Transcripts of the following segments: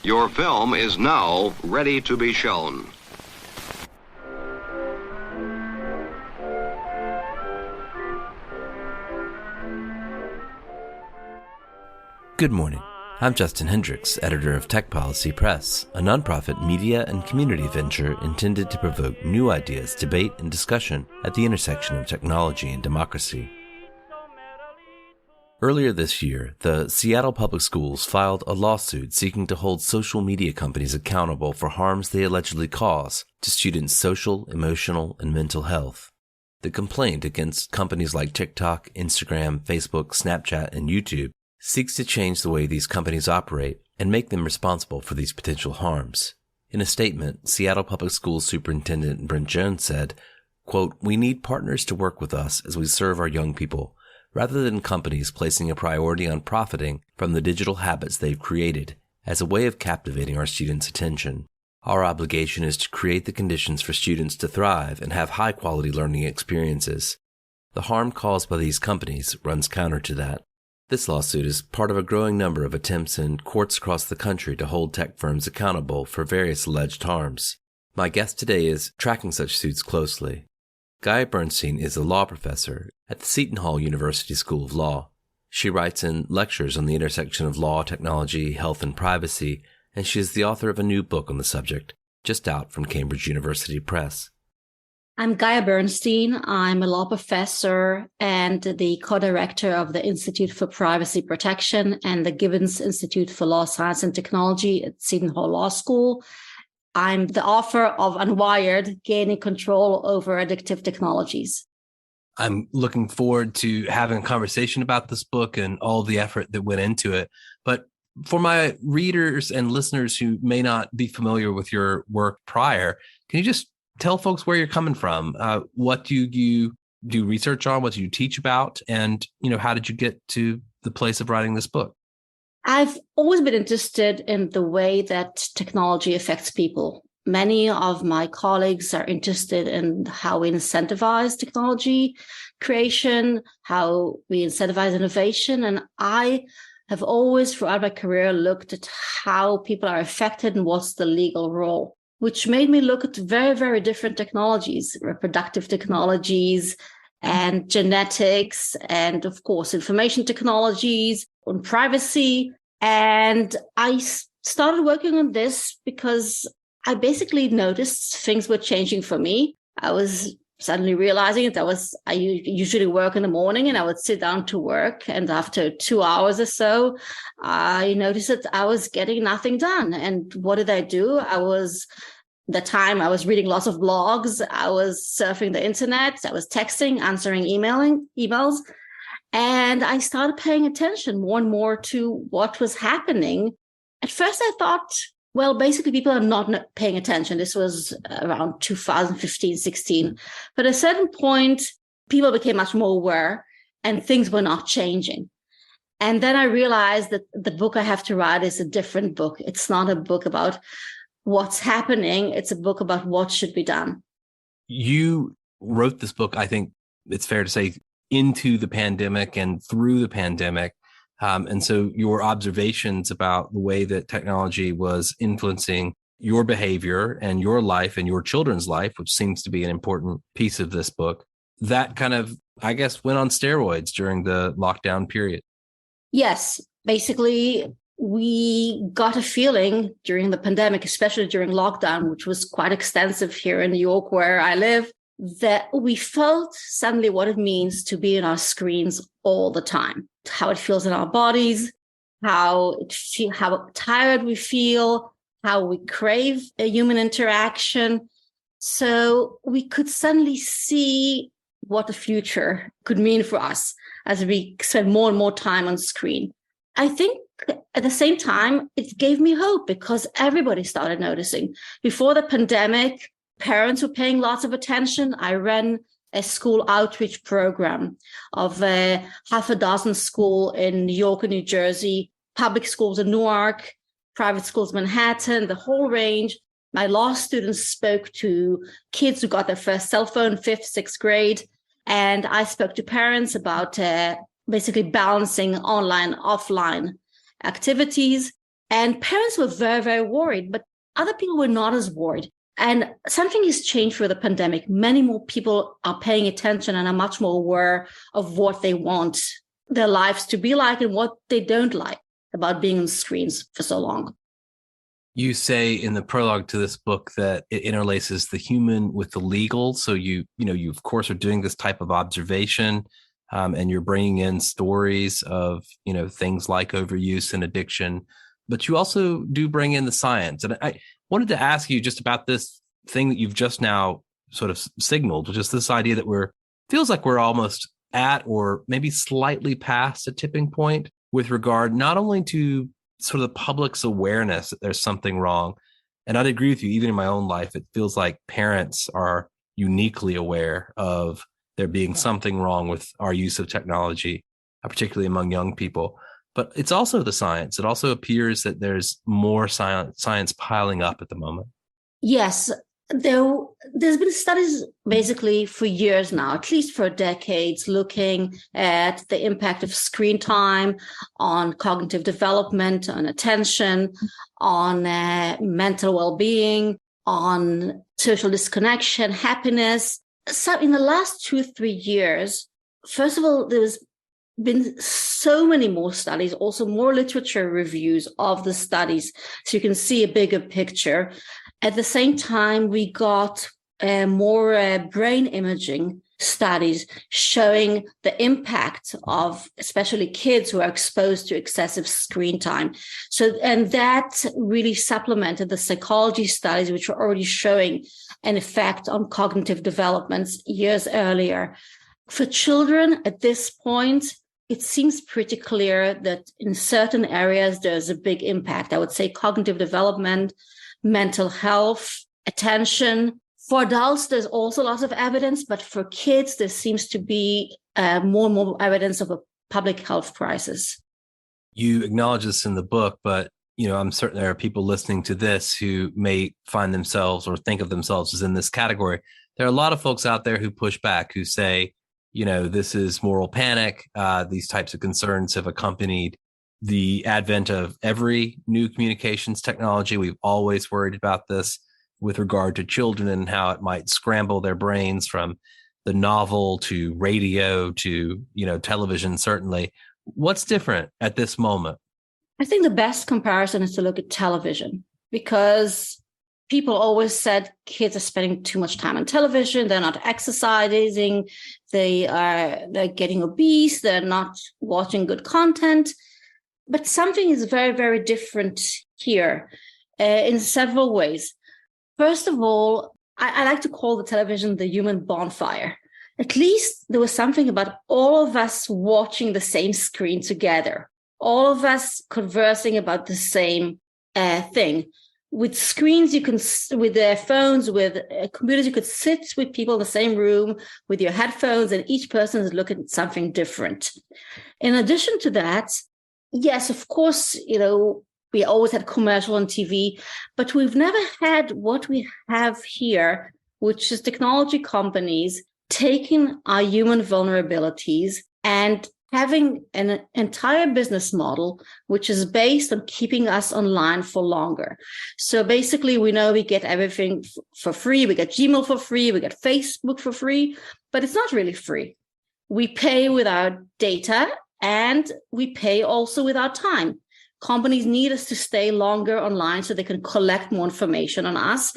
Your film is now ready to be shown. Good morning. I'm Justin Hendricks, editor of Tech Policy Press, a nonprofit media and community venture intended to provoke new ideas, debate, and discussion at the intersection of technology and democracy. Earlier this year, the Seattle Public Schools filed a lawsuit seeking to hold social media companies accountable for harms they allegedly cause to students' social, emotional, and mental health. The complaint against companies like TikTok, Instagram, Facebook, Snapchat, and YouTube seeks to change the way these companies operate and make them responsible for these potential harms. In a statement, Seattle Public Schools Superintendent Brent Jones said, quote, "We need partners to work with us as we serve our young people, rather than companies placing a priority on profiting from the digital habits they've created as a way of captivating our students' attention. Our obligation is to create the conditions for students to thrive and have high-quality learning experiences. The harm caused by these companies runs counter to that." This lawsuit is part of a growing number of attempts in courts across the country to hold tech firms accountable for various alleged harms. My guest today is tracking such suits closely. Gaia Bernstein is a law professor at the Seton Hall University School of Law. She writes and lectures on the intersection of law, technology, health, and privacy, and she is the author of a new book on the subject, just out from Cambridge University Press. I'm Gaia Bernstein. I'm a law professor and the co-director of the Institute for Privacy Protection and the Gibbons Institute for Law, Science, and Technology at Seton Hall Law School. I'm the author of Unwired, Gaining Control Over Addictive Technologies. I'm looking forward to having a conversation about this book and all the effort that went into it. But for my readers and listeners who may not be familiar with your work prior, can you just tell folks where you're coming from? What do you do research on? What do you teach about? And, how did you get to the place of writing this book? I've always been interested in the way that technology affects people. Many of my colleagues are interested in how we incentivize technology creation, how we incentivize innovation. And I have always, throughout my career, looked at how people are affected and what's the legal role, which made me look at very, very different technologies, reproductive technologies and genetics, and of course, information technologies, on privacy. And I started working on this because I basically noticed things were changing for me. I was suddenly realizing that I usually work in the morning and I would sit down to work. And after 2 hours or so, I noticed that I was getting nothing done. And what did I do? I was reading lots of blogs. I was surfing the internet. I was texting, answering emails. And I started paying attention more and more to what was happening. At first, I thought, well, basically, people are not paying attention. This was around 2015, 16. But at a certain point, people became much more aware and things were not changing. And then I realized that the book I have to write is a different book. It's not a book about what's happening. It's a book about what should be done. You wrote this book, I think it's fair to say, into the pandemic and through the pandemic. And so your observations about the way that technology was influencing your behavior and your life and your children's life, which seems to be an important piece of this book, that kind of, I guess, went on steroids during the lockdown period. Yes, basically, we got a feeling during the pandemic, especially during lockdown, which was quite extensive here in New York, where I live, that we felt suddenly what it means to be in our screens all the time, how it feels in our bodies, how tired we feel, how we crave a human interaction. So we could suddenly see what the future could mean for us as we spend more and more time on screen. I think at the same time, it gave me hope because everybody started noticing. Before the pandemic, parents were paying lots of attention. I ran a school outreach program of half a dozen schools in New York and New Jersey, public schools in Newark, private schools in Manhattan, the whole range. My law students spoke to kids who got their first cell phone, 5th, 6th grade. And I spoke to parents about basically balancing online, offline activities. And parents were very, very worried, but other people were not as worried. And something has changed through the pandemic. Many more people are paying attention and are much more aware of what they want their lives to be like and what they don't like about being on screens for so long. You say in the prologue to this book that it interlaces the human with the legal. So you of course are doing this type of observation, and you're bringing in stories of, things like overuse and addiction, but you also do bring in the science. And I wanted to ask you just about this thing that you've just now sort of signaled, which is this idea that feels like we're almost at or maybe slightly past a tipping point with regard not only to sort of the public's awareness that there's something wrong. And I'd agree with you, even in my own life, it feels like parents are uniquely aware of there being something wrong with our use of technology, particularly among young people. But it's also the science. It also appears that there's more science piling up at the moment. Yes, there's been studies basically for years now, at least for decades, looking at the impact of screen time on cognitive development, on attention, on mental well-being, on social disconnection, happiness. So in the last 2-3 years, first of all, there's been so many more studies, also more literature reviews of the studies, so you can see a bigger picture. At the same time, we got more brain imaging studies showing the impact of especially kids who are exposed to excessive screen time. And that really supplemented the psychology studies, which were already showing an effect on cognitive developments years earlier. For children at this point, it seems pretty clear that in certain areas, there's a big impact. I would say cognitive development, mental health, attention. For adults, there's also lots of evidence, but for kids, there seems to be more and more evidence of a public health crisis. You acknowledge this in the book, but I'm certain there are people listening to this who may find themselves or think of themselves as in this category. There are a lot of folks out there who push back, who say, this is moral panic. These types of concerns have accompanied the advent of every new communications technology. We've always worried about this with regard to children and how it might scramble their brains from the novel to radio to, television, certainly. What's different at this moment? I think the best comparison is to look at television, because people always said kids are spending too much time on television. They're not exercising. They're getting obese. They're not watching good content. But something is very, very different here in several ways. First of all, I like to call the television the human bonfire. At least there was something about all of us watching the same screen together, all of us conversing about the same thing. With screens, with their phones, with computers, you could sit with people in the same room with your headphones, and each person is looking at something different. In addition to that, yes, of course, we always had commercial on TV, but we've never had what we have here, which is technology companies taking our human vulnerabilities and having an entire business model which is based on keeping us online for longer. So basically, we know we get everything for free. We get Gmail for free. We get Facebook for free, but it's not really free. We pay with our data and we pay also with our time. Companies need us to stay longer online so they can collect more information on us.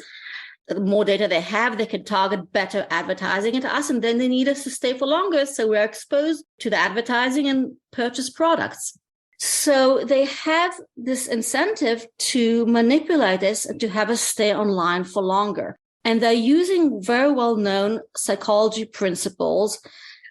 The more data they have, they can target better advertising into us, and then they need us to stay for longer so we're exposed to the advertising and purchase products. So they have this incentive to manipulate us and to have us stay online for longer. And they're using very well-known psychology principles,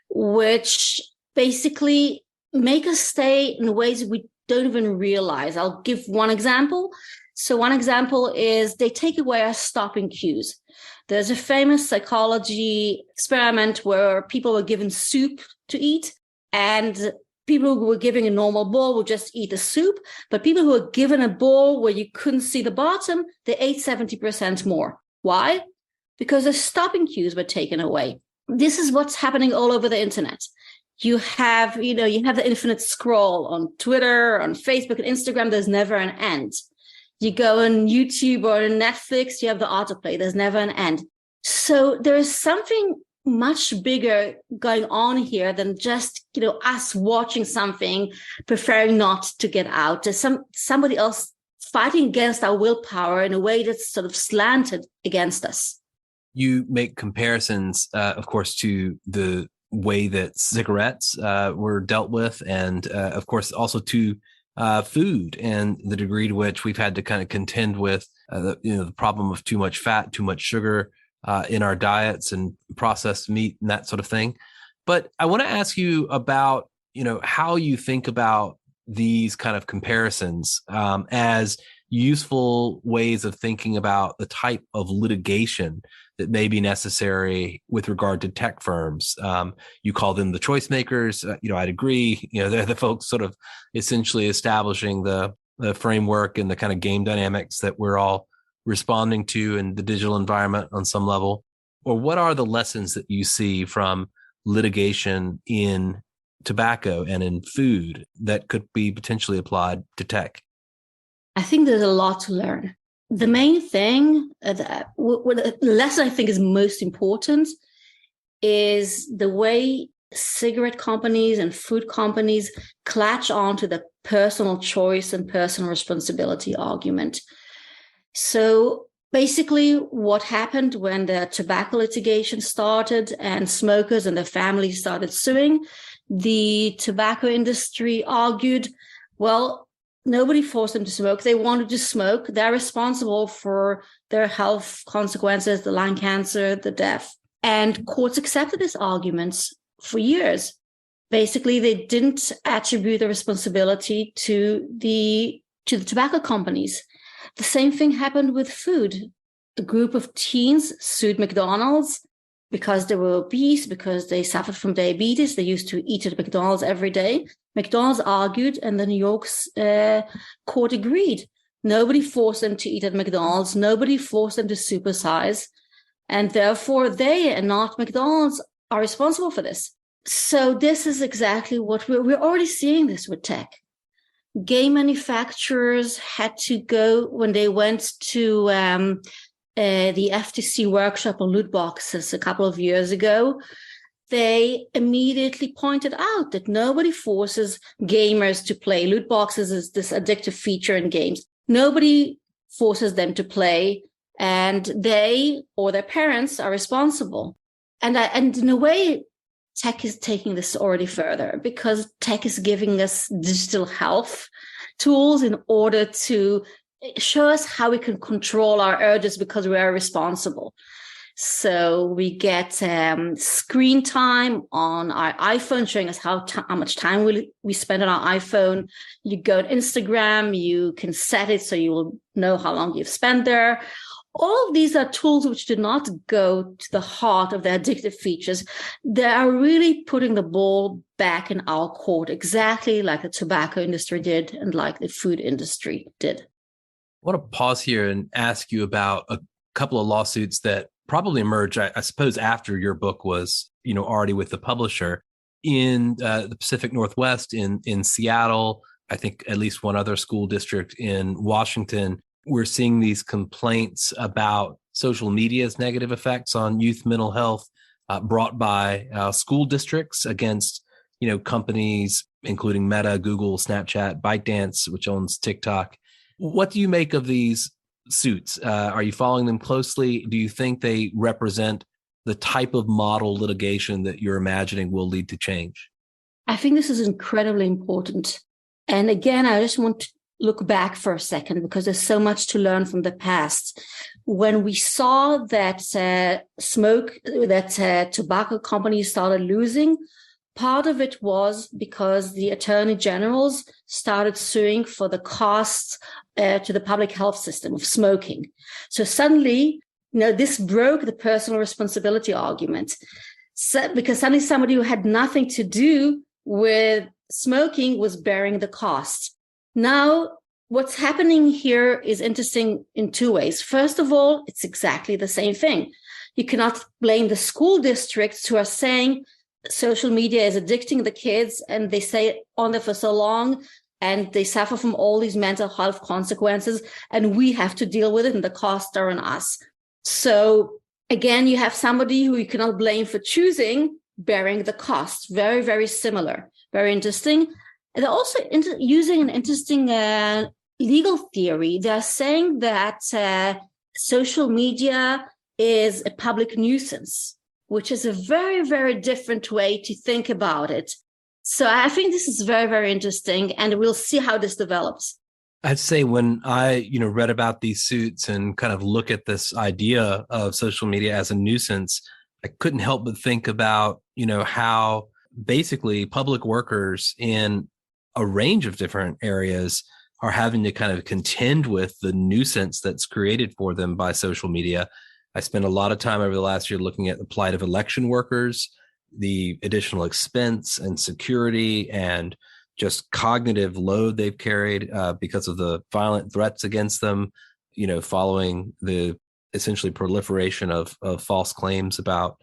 which basically make us stay in ways we don't even realize. I'll give one example. So one example is they take away our stopping cues. There's a famous psychology experiment where people were given soup to eat, and people who were given a normal bowl would just eat the soup. But people who were given a bowl where you couldn't see the bottom, they ate 70% more. Why? Because the stopping cues were taken away. This is what's happening all over the internet. You have the infinite scroll on Twitter, on Facebook and Instagram. There's never an end. You go on YouTube or on Netflix, you have the autoplay. There's never an end. So there is something much bigger going on here than just, us watching something, preferring not to get out. There's somebody else fighting against our willpower in a way that's sort of slanted against us. You make comparisons, of course, to the way that cigarettes were dealt with, and of course also to food and the degree to which we've had to kind of contend with the problem of too much fat, too much sugar in our diets, and processed meat and that sort of thing. But I want to ask you about how you think about these kind of comparisons as useful ways of thinking about the type of litigation that may be necessary with regard to tech firms. You call them the choice makers. I'd agree. They're the folks sort of essentially establishing the framework and the kind of game dynamics that we're all responding to in the digital environment on some level. Or what are the lessons that you see from litigation in tobacco and in food that could be potentially applied to tech? I think there's a lot to learn. The main thing, the lesson I think is most important, is the way cigarette companies and food companies clutch onto the personal choice and personal responsibility argument. So basically what happened when the tobacco litigation started and smokers and their families started suing, the tobacco industry argued, well, nobody forced them to smoke. They wanted to smoke. They're responsible for their health consequences, the lung cancer, the death. And courts accepted these arguments for years. Basically, they didn't attribute the responsibility to the tobacco companies. The same thing happened with food. A group of teens sued McDonald's because they were obese, because they suffered from diabetes. They used to eat at McDonald's every day. McDonald's argued, and the New York's court agreed. Nobody forced them to eat at McDonald's. Nobody forced them to supersize. And therefore, they and not McDonald's are responsible for this. So this is exactly what we're already seeing this with tech. Game manufacturers had to go, when they went to the FTC workshop on loot boxes a couple of years ago, they immediately pointed out that nobody forces gamers to play. Loot boxes is this addictive feature in games. Nobody forces them to play, and they or their parents are responsible. And in a way, tech is taking this already further, because tech is giving us digital health tools in order to show us how we can control our urges because we are responsible. So we get screen time on our iPhone showing us how much time we spend on our iPhone. You go to Instagram, you can set it so you will know how long you've spent there. All of these are tools which do not go to the heart of the addictive features. They are really putting the ball back in our court, exactly like the tobacco industry did and like the food industry did. I want to pause here and ask you about a couple of lawsuits that probably emerged, I suppose, after your book was, already with the publisher in the Pacific Northwest, in Seattle. I think at least one other school district in Washington. We're seeing these complaints about social media's negative effects on youth mental health brought by school districts against, companies including Meta, Google, Snapchat, ByteDance, which owns TikTok. What do you make of these suits? Are you following them closely? Do you think they represent the type of model litigation that you're imagining will lead to change? I think this is incredibly important. And again, I just want to look back for a second, because there's so much to learn from the past. When we saw that tobacco companies started losing, part of it was because the attorney generals started suing for the costs to the public health system of smoking. So suddenly, this broke the personal responsibility argument. So, because suddenly somebody who had nothing to do with smoking was bearing the cost. Now, what's happening here is interesting in two ways. First of all, it's exactly the same thing. You cannot blame the school districts who are saying social media is addicting the kids and they stay on there for so long and they suffer from all these mental health consequences, and we have to deal with it, and the costs are on us. So again, you have somebody who you cannot blame for choosing, bearing the cost. Very, very similar. Very interesting. And they're also using an interesting legal theory. They're saying that social media is a public nuisance, which is a very, very different way to think about it. So I think this is very, very interesting, and we'll see how this develops. I'd say when I, read about these suits and kind of look at this idea of social media as a nuisance, I couldn't help but think about, how basically public workers in a range of different areas are having to kind of contend with the nuisance that's created for them by social media. I spent a lot of time over the last year looking at the plight of election workers, the additional expense and security and just cognitive load they've carried because of the violent threats against them, following the essentially proliferation of false claims about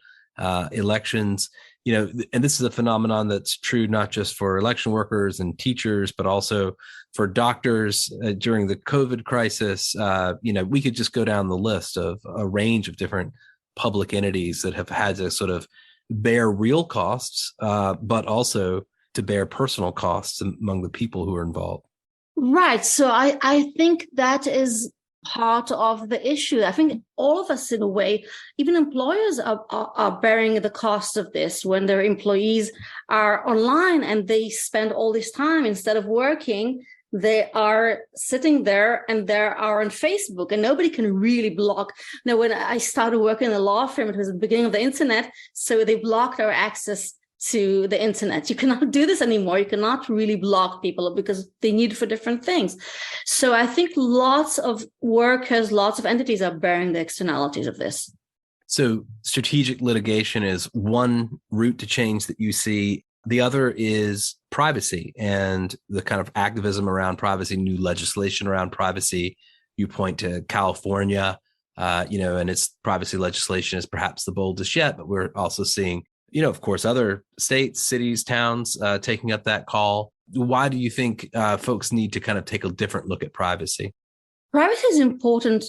elections. And this is a phenomenon that's true not just for election workers and teachers, but also for doctors during the COVID crisis. We could just go down the list of a range of different public entities that have had to sort of bear real costs, but also to bear personal costs among the people who are involved. Right. So I think that is part of the issue. I think all of us, in a way, even employers are bearing the cost of this when their employees are online and they spend all this time instead of working. They are sitting there and they are on Facebook, and nobody can really block. Now, when I started working in a law firm, it was the beginning of the internet. So they blocked our access to the internet. You cannot do this anymore. You cannot really block people because they need it for different things. So I think lots of workers, lots of entities are bearing the externalities of this. So strategic litigation is one route to change that you see. The other is privacy and the kind of activism around privacy, new legislation around privacy. You point to California, and its privacy legislation is perhaps the boldest yet, but we're also seeing, of course, other states, cities, towns taking up that call. Why do you think folks need to kind of take a different look at privacy? Privacy is important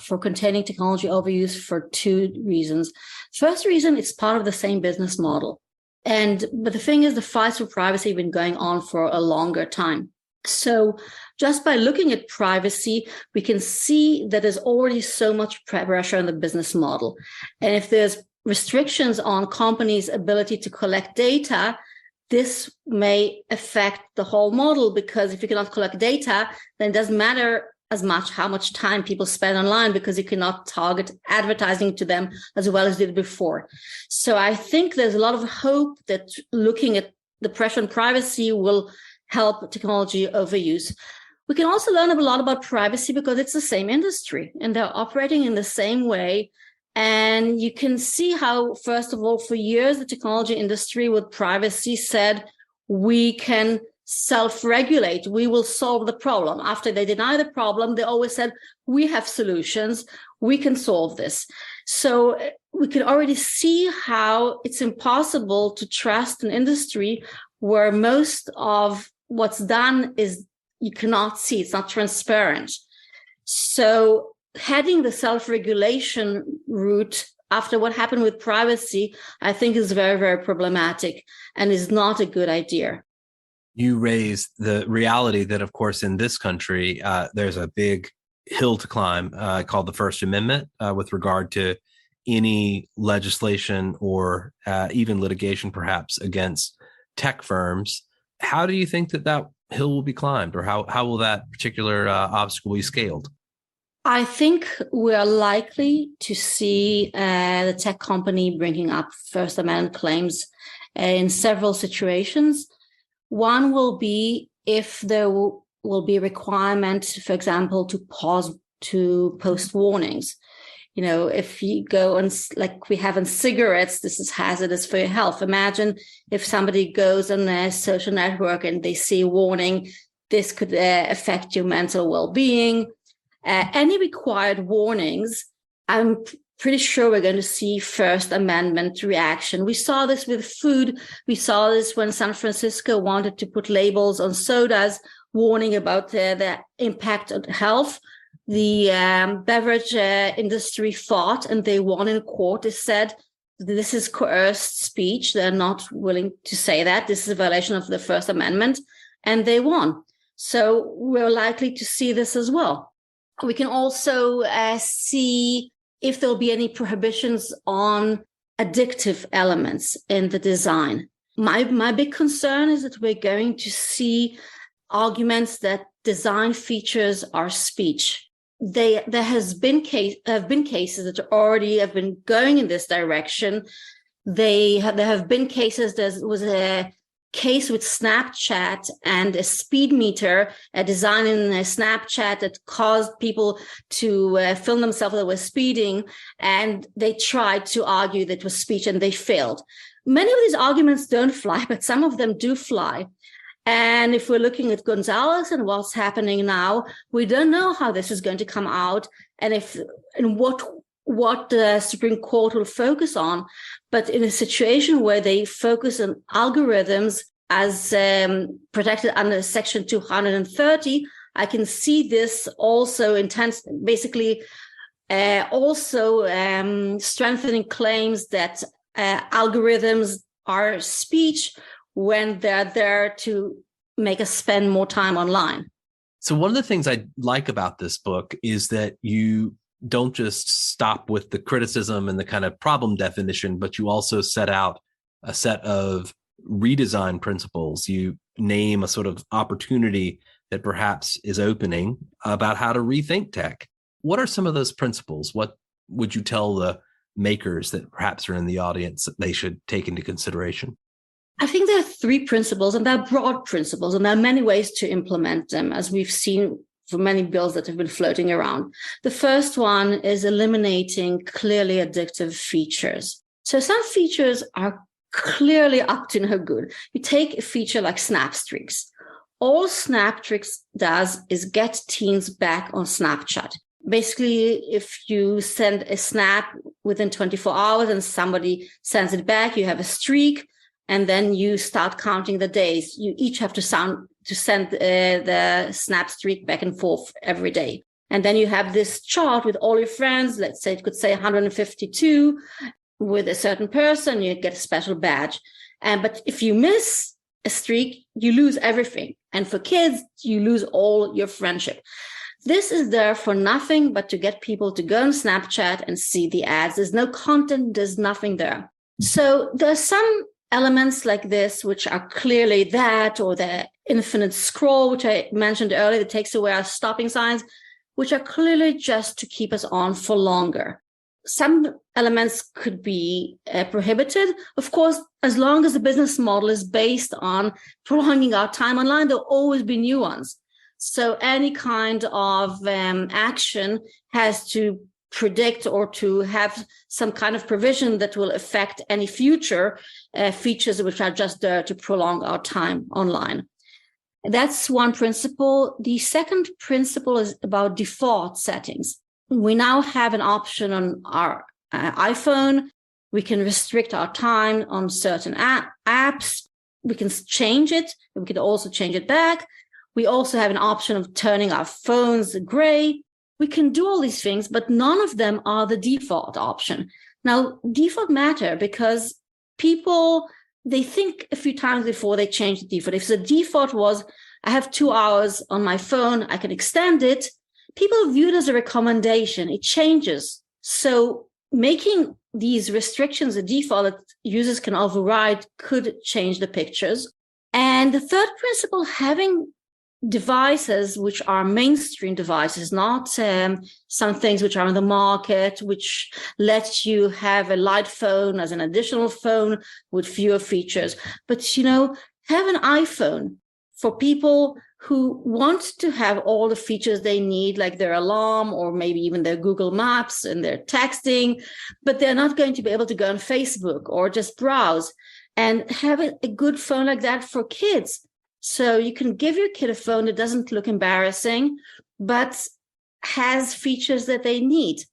for containing technology overuse for two reasons. First reason, it's part of the same business model. But the thing is, the fights for privacy have been going on for a longer time. So just by looking at privacy, we can see that there's already so much pressure on the business model. And if there's restrictions on companies' ability to collect data, this may affect the whole model, because if you cannot collect data, then it doesn't matter as much how much time people spend online, because you cannot target advertising to them as well as you did before. So I think there's a lot of hope that looking at the pressure on privacy will help technology overuse. We can also learn a lot about privacy because it's the same industry and they're operating in the same way. And you can see how, first of all, for years, the technology industry with privacy said, we can self-regulate, we will solve the problem. After they deny the problem, they always said, we have solutions, we can solve this. So we can already see how it's impossible to trust an industry where most of what's done is you cannot see, it's not transparent. So heading the self-regulation route after what happened with privacy, I think is very, very problematic and is not a good idea. You raised the reality that, of course, in this country, there's a big hill to climb called the First Amendment with regard to any legislation or even litigation, perhaps, against tech firms. How do you think that hill will be climbed, or how will that particular obstacle be scaled? I think we are likely to see the tech company bringing up First Amendment claims in several situations. One will be if there will be a requirement, for example, to post warnings. If you go on, like we have on cigarettes, this is hazardous for your health. Imagine if somebody goes on their social network and they see a warning, this could affect your mental well-being. Any required warnings, I'm pretty sure we're going to see First Amendment reaction. We saw this with food. We saw this when San Francisco wanted to put labels on sodas warning about the impact on health. The beverage industry fought, and they won in court. They said this is coerced speech. They're not willing to say that. This is a violation of the First Amendment, and they won. So we're likely to see this as well. We can also see if there'll be any prohibitions on addictive elements in the design. My big concern is that we're going to see arguments that design features are speech. There have been cases that already have been going in this direction. There have been cases. There was a case with Snapchat and a speed meter, a design in Snapchat that caused people to film themselves that were speeding, and they tried to argue that it was speech and they failed. Many of these arguments don't fly, but some of them do fly. And if we're looking at Gonzalez and what's happening now, we don't know how this is going to come out and what the Supreme Court will focus on. But in a situation where they focus on algorithms as protected under Section 230, I can see this also strengthening claims that algorithms are speech when they're there to make us spend more time online. So one of the things I like about this book is that you don't just stop with the criticism and the kind of problem definition, but you also set out a set of redesign principles. You name a sort of opportunity that perhaps is opening about how to rethink tech. What are some of those principles? What would you tell the makers that perhaps are in the audience that they should take into consideration? I think there are three principles, and they're broad principles, and there are many ways to implement them, as we've seen for many bills that have been floating around. The first one is eliminating clearly addictive features. So some features are clearly up to no good. You take a feature like Snap Streaks. All Snap Streaks does is get teens back on Snapchat. Basically, if you send a snap within 24 hours and somebody sends it back, you have a streak, and then you start counting the days. You each have to send the snap streak back and forth every day. And then you have this chart with all your friends. Let's say it could say 152 with a certain person, you get a special badge. But if you miss a streak, you lose everything. And for kids, you lose all your friendship. This is there for nothing but to get people to go on Snapchat and see the ads. There's no content, there's nothing there. So there's some elements like this, which are clearly that, or the infinite scroll, which I mentioned earlier, that takes away our stopping signs, which are clearly just to keep us on for longer. Some elements could be prohibited. Of course, as long as the business model is based on prolonging our time online, there'll always be new ones. So any kind of action has to predict or to have some kind of provision that will affect any future features which are just there to prolong our time online. That's one principle. The second principle is about default settings. We now have an option on our iPhone. We can restrict our time on certain apps. We can change it. We can also change it back. We also have an option of turning our phones gray. We can do all these things, but none of them are the default option. Now, default matter because people, they think a few times before they change the default. If the default was, I have 2 hours on my phone, I can extend it, people view it as a recommendation. It changes. So making these restrictions a default that users can override could change the pictures. And the third principle, having devices which are mainstream devices, not some things which are on the market, which let you have a light phone as an additional phone with fewer features. But, have an iPhone for people who want to have all the features they need, like their alarm or maybe even their Google Maps and their texting, but they're not going to be able to go on Facebook or just browse. And have a good phone like that for kids. So you can give your kid a phone that doesn't look embarrassing, but has features that they need.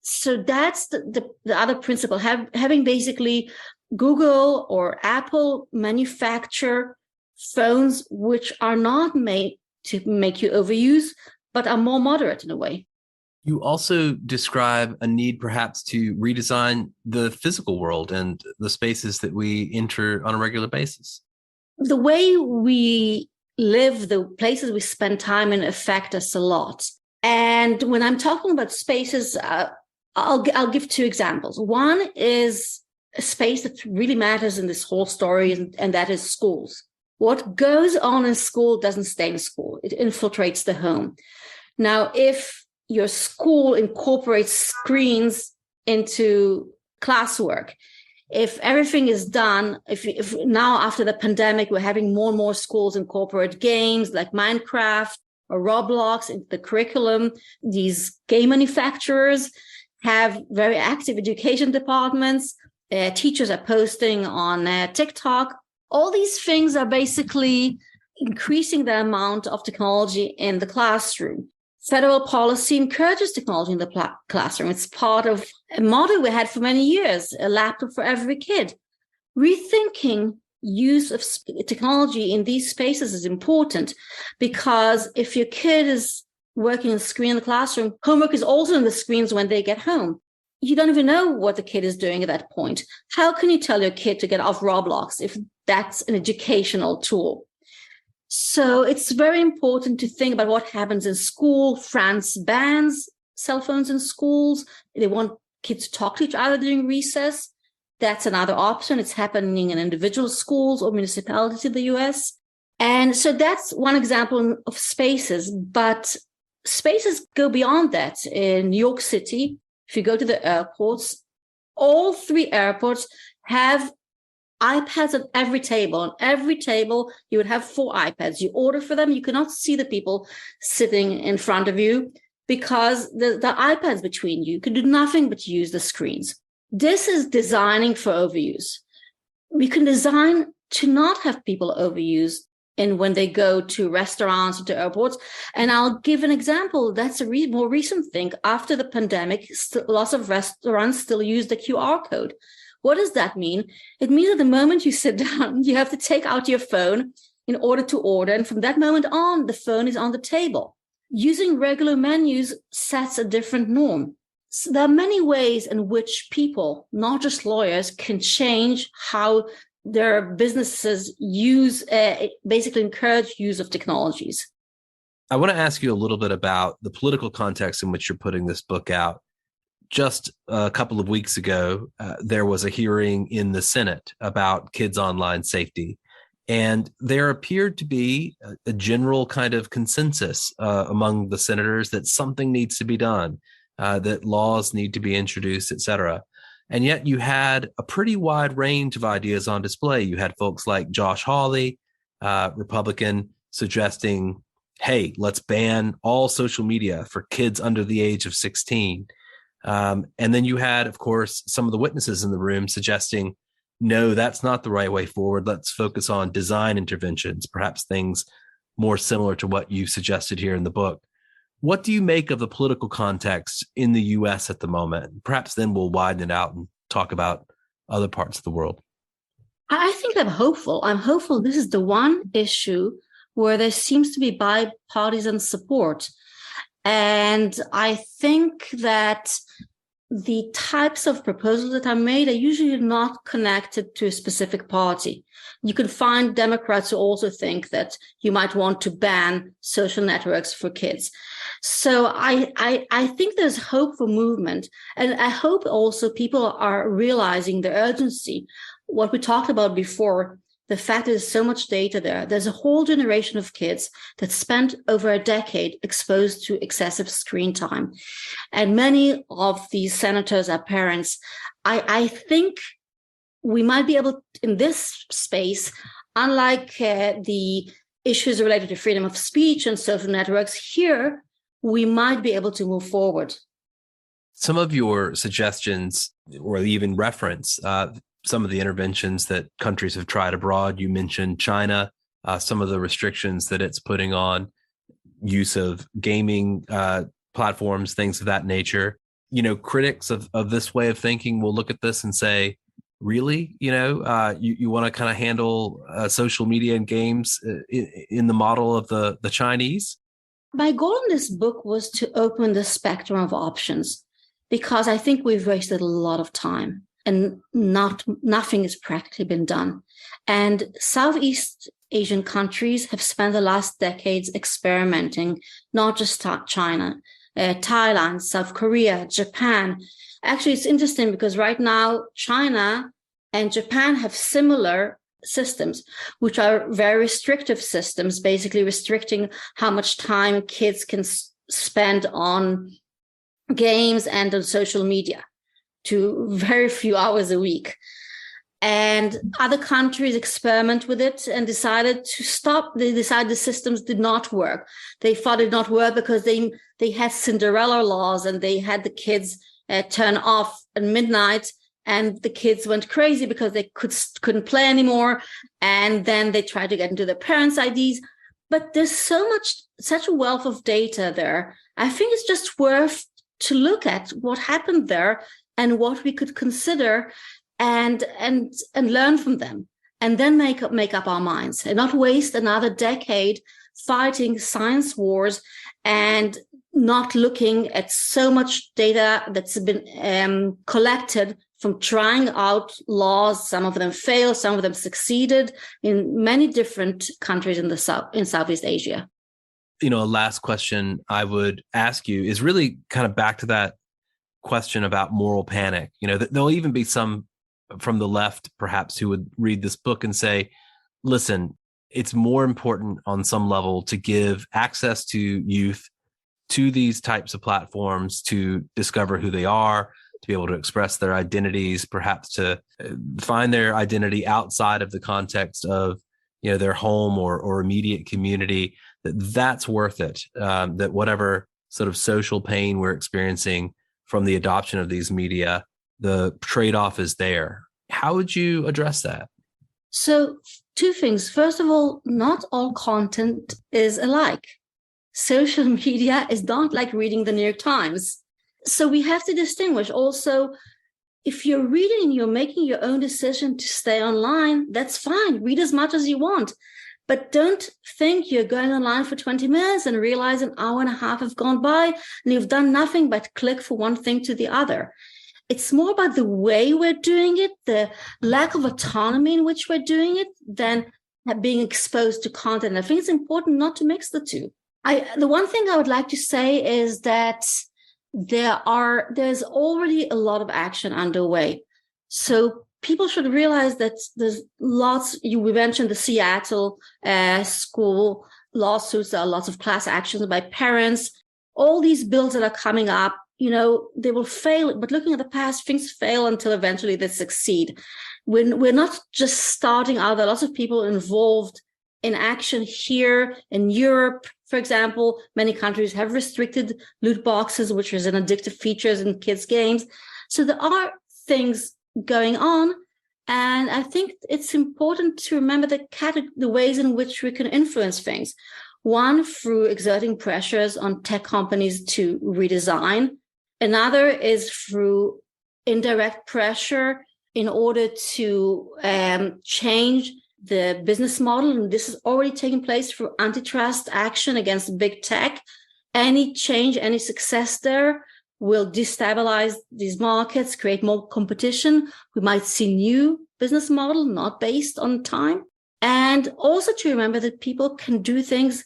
So that's the other principle, having basically Google or Apple manufacture phones which are not made to make you overuse, but are more moderate in a way. You also describe a need perhaps to redesign the physical world and the spaces that we enter on a regular basis. The way we live, the places we spend time in affect us a lot. And when I'm talking about spaces, I'll give two examples. One is a space that really matters in this whole story, and that is schools. What goes on in school doesn't stay in school. It infiltrates the home. Now, if your school incorporates screens into classwork, if everything is done, if now after the pandemic, we're having more and more schools incorporate games like Minecraft or Roblox into the curriculum, these game manufacturers have very active education departments. Teachers are posting on TikTok. All these things are basically increasing the amount of technology in the classroom. Federal policy encourages technology in the classroom. It's part of a model we had for many years, a laptop for every kid. Rethinking use of technology in these spaces is important, because if your kid is working on the screen in the classroom, homework is also on the screens when they get home. You don't even know what the kid is doing at that point. How can you tell your kid to get off Roblox if that's an educational tool? So it's very important to think about what happens in school. France bans cell phones in schools. They want kids to talk to each other during recess. That's another option. It's happening in individual schools or municipalities in the US. And so that's one example of spaces, but spaces go beyond that. In New York City, if you go to the airports, all three airports have iPads at every table. On every table, you would have 4 iPads. You order for them, you cannot see the people sitting in front of you because the iPad's between you. You can do nothing but use the screens. This is designing for overuse. We can design to not have people overuse and when they go to restaurants or to airports. And I'll give an example. That's a more recent thing. After the pandemic, lots of restaurants still use the QR code. What does that mean? It means that the moment you sit down, you have to take out your phone in order to order. And from that moment on, the phone is on the table. Using regular menus sets a different norm. So there are many ways in which people, not just lawyers, can change how their businesses use, basically encourage use of technologies. I want to ask you a little bit about the political context in which you're putting this book out. Just a couple of weeks ago, there was a hearing in the Senate about kids' online safety. And there appeared to be a general kind of consensus among the senators that something needs to be done, that laws need to be introduced, et cetera. And yet you had a pretty wide range of ideas on display. You had folks like Josh Hawley, Republican, suggesting, hey, let's ban all social media for kids under the age of 16. And then you had, of course, some of the witnesses in the room suggesting, no, that's not the right way forward. Let's focus on design interventions, perhaps things more similar to what you suggested here in the book. What do you make of the political context in the U.S. at the moment? Perhaps then we'll widen it out and talk about other parts of the world. I think I'm hopeful. I'm hopeful this is the one issue where there seems to be bipartisan support. And I think that the types of proposals that are made are usually not connected to a specific party. You can find Democrats who also think that you might want to ban social networks for kids. So I think there's hope for movement. And I hope also people are realizing the urgency. What we talked about before, the fact there's so much data there. There's a whole generation of kids that spent over a decade exposed to excessive screen time. And many of these senators are parents. I think we might be able, in this space, unlike the issues related to freedom of speech and social networks, here we might be able to move forward. Some of your suggestions, or even reference, some of the interventions that countries have tried abroad. You mentioned China, some of the restrictions that it's putting on use of gaming platforms, things of that nature. critics of this way of thinking will look at this and say, really, you want to kind of handle social media and games in the model of the Chinese? My goal in this book was to open the spectrum of options, because I think we've wasted a lot of time and nothing has practically been done. And Southeast Asian countries have spent the last decades experimenting, not just China, Thailand, South Korea, Japan. Actually, it's interesting because right now, China and Japan have similar systems, which are very restrictive systems, basically restricting how much time kids can spend on games and on social media to very few hours a week. And other countries experiment with it and decided to stop. They decided the systems did not work. They thought it did not work because they had Cinderella laws and they had the kids turn off at midnight, and the kids went crazy because they couldn't play anymore. And then they tried to get into their parents' IDs. But there's such a wealth of data there. I think it's just worth to look at what happened there and what we could consider and learn from them, and then make up our minds and not waste another decade fighting science wars and not looking at so much data that's been collected from trying out laws. Some of them failed, some of them succeeded in many different countries in Southeast Asia. A last question I would ask you is really kind of back to that question about moral panic. There'll even be some from the left, perhaps, who would read this book and say, listen, it's more important on some level to give access to youth to these types of platforms to discover who they are, to be able to express their identities, perhaps to find their identity outside of the context of their home or immediate community, that's worth it, that whatever sort of social pain we're experiencing from the adoption of these media, the trade-off is there. How would you address that? So, two things. First of all, not all content is alike. Social media is not like reading the New York Times. So we have to distinguish. Also, if you're reading and you're making your own decision to stay online, that's fine. Read as much as you want. But don't think you're going online for 20 minutes and realize an hour and a half have gone by and you've done nothing but click from one thing to the other. It's more about the way we're doing it, the lack of autonomy in which we're doing it, than being exposed to content. I think it's important not to mix the two. The one thing I would like to say is that there's already a lot of action underway. So people should realize that there's lots. We mentioned the Seattle school lawsuits. There are lots of class actions by parents. All these bills that are coming up, they will fail. But looking at the past, things fail until eventually they succeed. We're not just starting out. There are lots of people involved in action here in Europe. For example, many countries have restricted loot boxes, which is an addictive features in kids' games. So there are things going on. And I think it's important to remember the ways in which we can influence things. One, through exerting pressures on tech companies to redesign. Another is through indirect pressure in order to change the business model. And this is already taking place through antitrust action against big tech. Any change, any success there will destabilize these markets, create more competition. We might see new business model not based on time. And also to remember that people can do things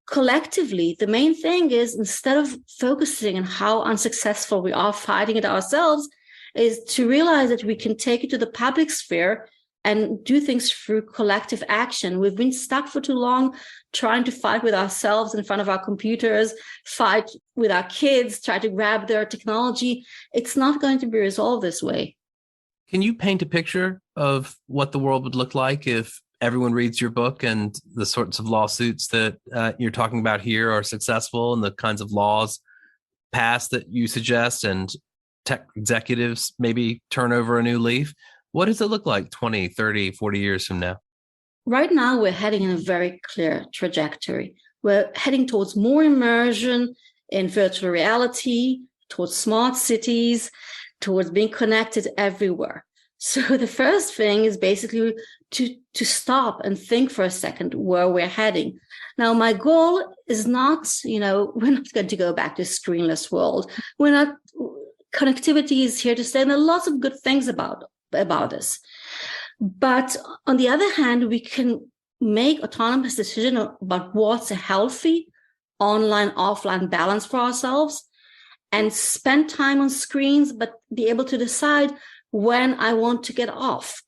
collectively. The main thing is, instead of focusing on how unsuccessful we are fighting it ourselves, is to realize that we can take it to the public sphere and do things through collective action. We've been stuck for too long trying to fight with ourselves in front of our computers, fight with our kids, try to grab their technology. It's not going to be resolved this way. Can you paint a picture of what the world would look like if everyone reads your book and the sorts of lawsuits that you're talking about here are successful, and the kinds of laws passed that you suggest, and tech executives maybe turn over a new leaf? What does it look like 20, 30, 40 years from now? Right now, we're heading in a very clear trajectory. We're heading towards more immersion in virtual reality, towards smart cities, towards being connected everywhere. So the first thing is basically to stop and think for a second where we're heading. Now, my goal is not, we're not going to go back to a screenless world. Connectivity is here to stay, and there are lots of good things about this. But on the other hand, we can make autonomous decisions about what's a healthy online, offline balance for ourselves, and spend time on screens, but be able to decide when I want to get off,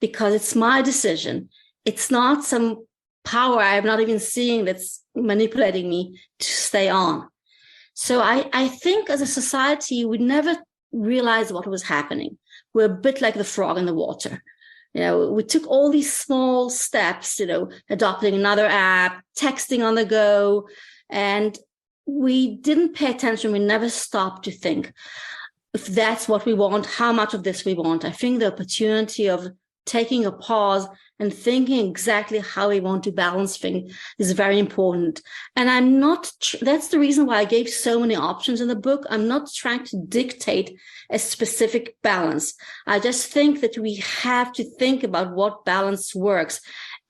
because it's my decision. It's not some power I'm not even seeing that's manipulating me to stay on. So I think as a society, we never realized what was happening. We're a bit like the frog in the water. We took all these small steps, adopting another app, texting on the go, and we didn't pay attention. We never stopped to think if that's what we want, how much of this we want. I think the opportunity of taking a pause and thinking exactly how we want to balance things is very important. And that's the reason why I gave so many options in the book. I'm not trying to dictate a specific balance. I just think that we have to think about what balance works.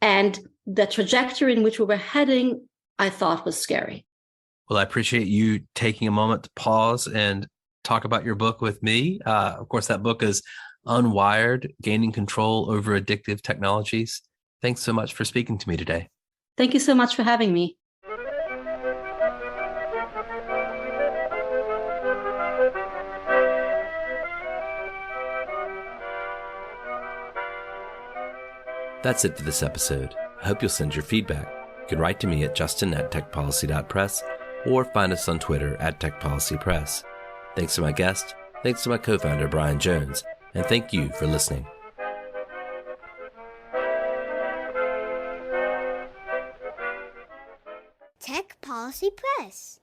And the trajectory in which we were heading, I thought was scary. Well, I appreciate you taking a moment to pause and talk about your book with me. Of course, that book is Unwired, Gaining Control Over Addictive Technologies. Thanks so much for speaking to me today. Thank you so much for having me. That's it for this episode. I hope you'll send your feedback. You can write to me at justin@techpolicy.press or find us on Twitter @techpolicypress. Thanks to my guest, thanks to my co-founder Brian Jones, and thank you for listening. Tech Policy Press.